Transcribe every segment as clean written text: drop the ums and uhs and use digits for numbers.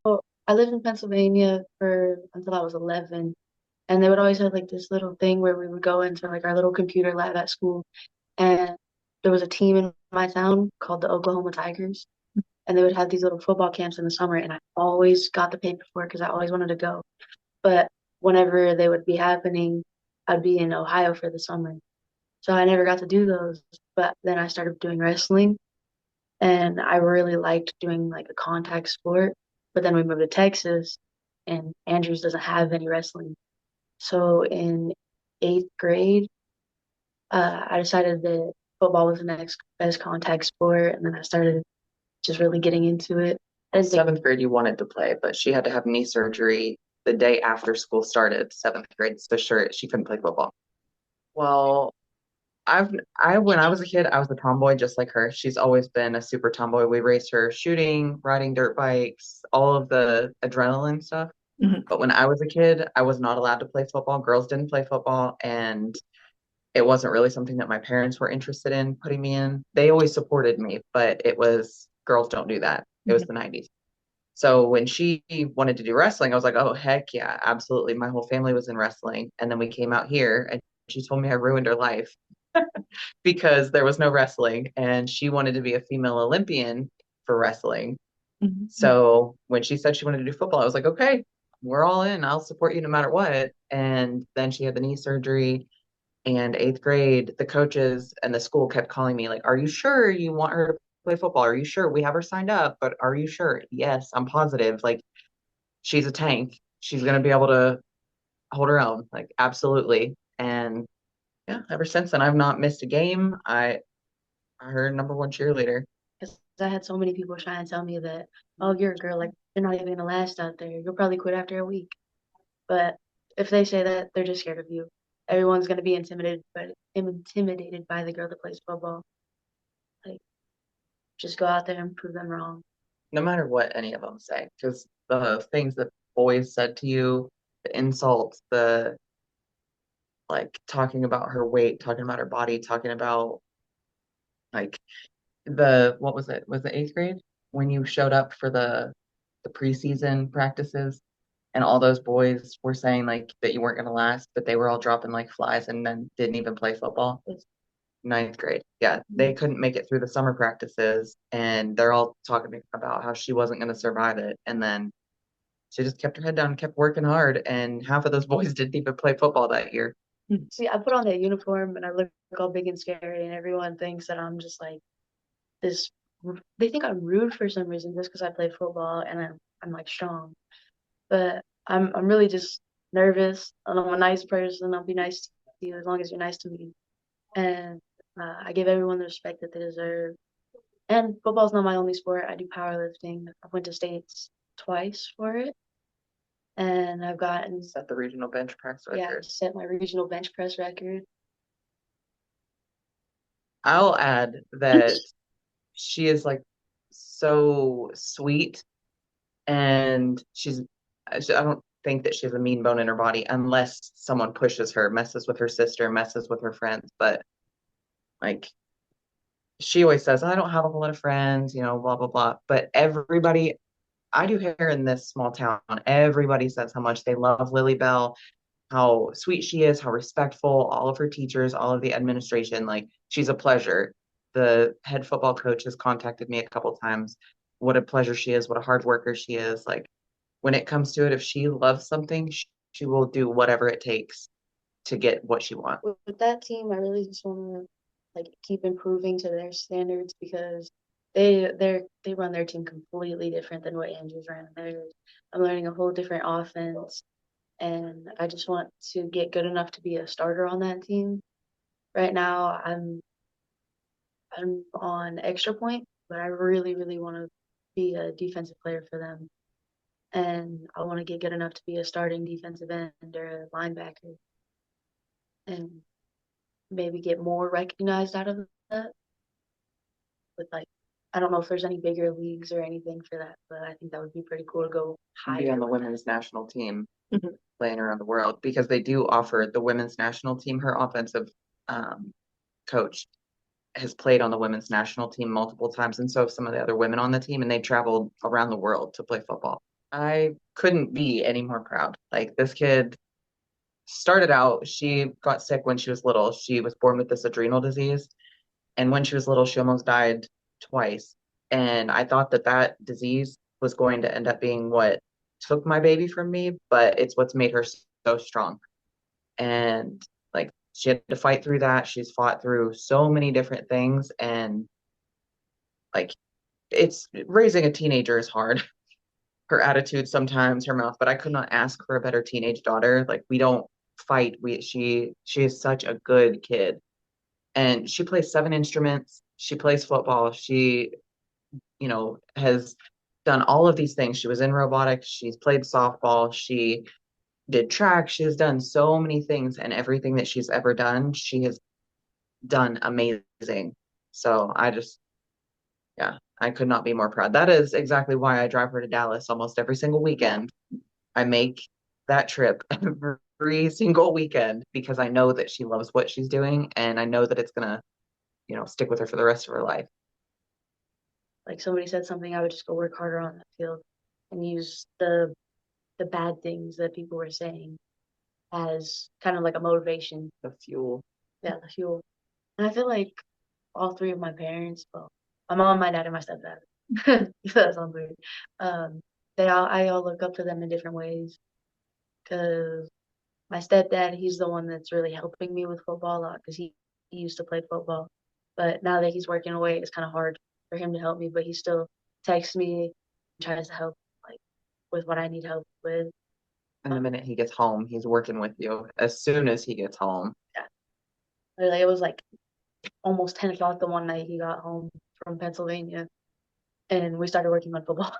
Well, I lived in Pennsylvania for until I was 11, and they would always have like this little thing where we would go into like our little computer lab at school, and there was a team in my town called the Oklahoma Tigers, and they would have these little football camps in the summer, and I always got the paper for it because I always wanted to go. But whenever they would be happening, I'd be in Ohio for the summer, so I never got to do those. But then I started doing wrestling, and I really liked doing like a contact sport. But then we moved to Texas, and Andrews doesn't have any wrestling. So in eighth grade, I decided that football was the next best contact sport, and then I started just really getting into it. I didn't think, Seventh grade, you wanted to play, but she had to have knee surgery the day after school started, seventh grade, so sure, she couldn't play football. Well, when I was a kid, I was a tomboy just like her. She's always been a super tomboy. We raced her shooting, riding dirt bikes, all of the adrenaline stuff. Mhm. But when I was a kid, I was not allowed to play football. Girls didn't play football, and it wasn't really something that my parents were interested in putting me in. They always supported me, but it was girls don't do that. It was Mhm. the 90s. So when she wanted to do wrestling, I was like, oh, heck yeah, absolutely. My whole family was in wrestling. And then we came out here and she told me I ruined her life because there was no wrestling and she wanted to be a female Olympian for wrestling. Mhm. So when she said she wanted to do football, I was like, okay, we're all in. I'll support you no matter what. And then she had the knee surgery. And eighth grade, the coaches and the school kept calling me, like, are you sure you want her to play football? Are you sure? We have her signed up, but are you sure? Yes, I'm positive. Like, she's a tank. She's going to be able to hold her own. Like, absolutely. And yeah, ever since then, I've not missed a game. I heard number one cheerleader. because I had so many people trying to tell me that, oh, you're a girl, like you're not even gonna last out there. You'll probably quit after a week. But if they say that, they're just scared of you. Everyone's gonna be intimidated by the girl that plays football. Like, just go out there and prove them wrong. No matter what any of them say, because the things that boys said to you, the insults, the like talking about her weight, talking about her body, talking about like the what was it? Was it eighth grade when you showed up for the preseason practices and all those boys were saying like that you weren't gonna last, but they were all dropping like flies and then didn't even play football. Ninth grade. Yeah, they couldn't make it through the summer practices and they're all talking about how she wasn't gonna survive it. And then she just kept her head down, kept working hard, and half of those boys didn't even play football that year. See, I put on that uniform and I look all big and scary, and everyone thinks that I'm just like this. They think I'm rude for some reason just because I play football and I'm like strong. But I'm really just nervous, and I'm a nice person. I'll be nice to you as long as you're nice to me. And I give everyone the respect that they deserve. And football's not my only sport. I do powerlifting. I went to states twice for it, and I've gotten, Set the regional bench press yeah, record. set my regional bench press record. I'll add that she is like so sweet and I don't think that she has a mean bone in her body unless someone pushes her, messes with her sister, messes with her friends. But like she always says, I don't have a whole lot of friends, blah, blah, blah. But everybody, I do hair in this small town. Everybody says how much they love Lily Bell, how sweet she is, how respectful, all of her teachers, all of the administration. Like she's a pleasure. The head football coach has contacted me a couple times. What a pleasure she is, what a hard worker she is. Like when it comes to it, if she loves something, she will do whatever it takes to get what she wants. With that team, I really just want to like keep improving to their standards because they run their team completely different than what Andrews ran theirs. I'm learning a whole different offense, and I just want to get good enough to be a starter on that team. Right now, I'm on extra point, but I really really want to be a defensive player for them, and I want to get good enough to be a starting defensive end or a linebacker, and maybe get more recognized out of that. With like, I don't know if there's any bigger leagues or anything for that, but I think that would be pretty cool to go Be on higher the with that. women's national team Mhm. playing around the world because they do offer the women's national team her offensive coach has played on the women's national team multiple times, and so have some of the other women on the team, and they traveled around the world to play football. I couldn't be any more proud. Like this kid started out, she got sick when she was little. She was born with this adrenal disease, and when she was little, she almost died twice. And I thought that that disease was going to end up being what took my baby from me, but it's what's made her so strong. And like she had to fight through that. She's fought through so many different things, and like it's raising a teenager is hard. Her attitude sometimes, her mouth, but I could not ask for a better teenage daughter. Like we don't fight. She is such a good kid. And she plays 7 instruments. She plays football. She, has done all of these things. She was in robotics. She's played softball. She did track. She has done so many things, and everything that she's ever done, she has done amazing. So yeah, I could not be more proud. That is exactly why I drive her to Dallas almost every single weekend. I make that trip every single weekend because I know that she loves what she's doing, and I know that it's gonna, stick with her for the rest of her life. Like somebody said something, I would just go work harder on the field and use the bad things that people were saying as kind of like a motivation. The fuel. Yeah, the fuel. And I feel like all three of my parents, well, my mom, my dad, and my stepdad. That sounds weird. Um, I all look up to them in different ways because my stepdad, he's the one that's really helping me with football a lot because he used to play football. But now that he's working away, it's kind of hard for him to help me, but he still texts me, tries to help like with what I need help with. And the minute he gets home, he's working with you as soon as he gets home. Yeah. Like, it was like almost 10 o'clock the one night he got home from Pennsylvania, and we started working on football.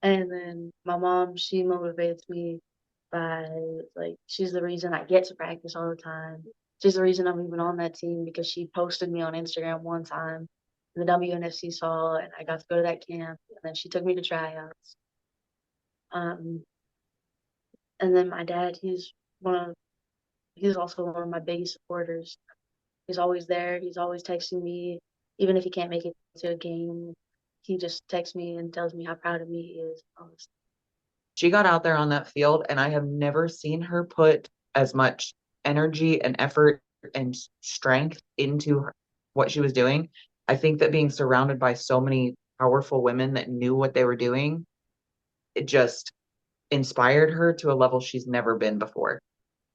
And then my mom, she motivates me by like she's the reason I get to practice all the time. She's the reason I'm even on that team because she posted me on Instagram one time. The WNFC saw, and I got to go to that camp. And then she took me to tryouts. Um, and then my dad, he's also one of my biggest supporters. He's always there. He's always texting me, even if he can't make it to a game. He just texts me and tells me how proud of me he is. She got out there on that field, and I have never seen her put as much energy and effort and strength into what she was doing. I think that being surrounded by so many powerful women that knew what they were doing, it just inspired her to a level she's never been before.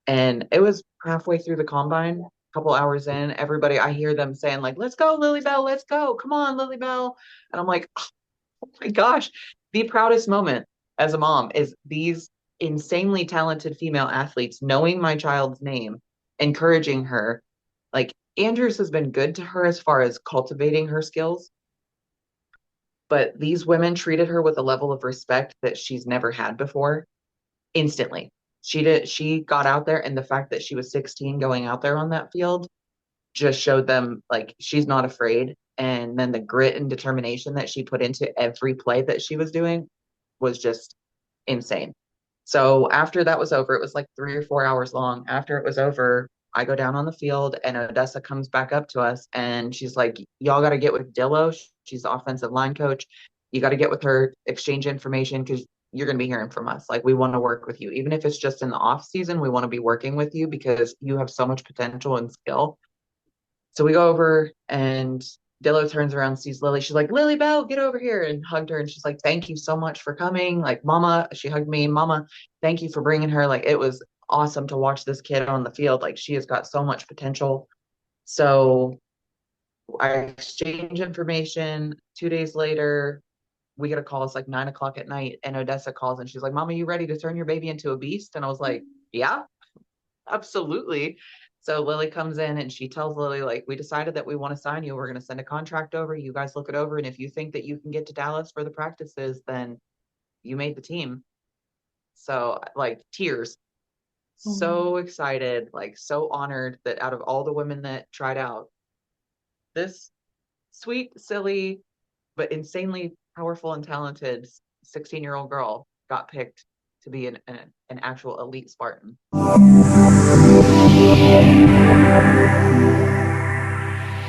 And it was halfway through the combine, a couple hours in, everybody, I hear them saying, like, let's go, Lily Bell, let's go. Come on, Lily Bell. And I'm like, oh my gosh, the proudest moment as a mom is these insanely talented female athletes knowing my child's name, encouraging her. Like, Andrews has been good to her as far as cultivating her skills, but these women treated her with a level of respect that she's never had before instantly. She got out there, and the fact that she was 16 going out there on that field just showed them like she's not afraid. And then the grit and determination that she put into every play that she was doing was just insane. So after that was over, it was like 3 or 4 hours long. After it was over, I go down on the field, and Odessa comes back up to us, and she's like, y'all got to get with Dillo. She's the offensive line coach. You got to get with her, exchange information, because you're going to be hearing from us. Like, we want to work with you. Even if it's just in the off season, we want to be working with you because you have so much potential and skill. So we go over, and Dillo turns around, sees Lily. She's like, Lily Bell, get over here, and hugged her. And she's like, thank you so much for coming. Like, Mama, she hugged me. Mama, thank you for bringing her. Like, it was awesome to watch this kid on the field. Like, she has got so much potential. So I exchange information. 2 days later, we get a call. It's like 9 o'clock at night, and Odessa calls, and she's like, Mama, you ready to turn your baby into a beast? And I was like, yeah, absolutely. So Lily comes in, and she tells Lily, like, we decided that we want to sign you. We're going to send a contract over. You guys look it over. And if you think that you can get to Dallas for the practices, then you made the team. So, like, tears. So excited, like, so honored that out of all the women that tried out, this sweet, silly, but insanely powerful and talented 16-year-old girl got picked to be an actual elite Spartan.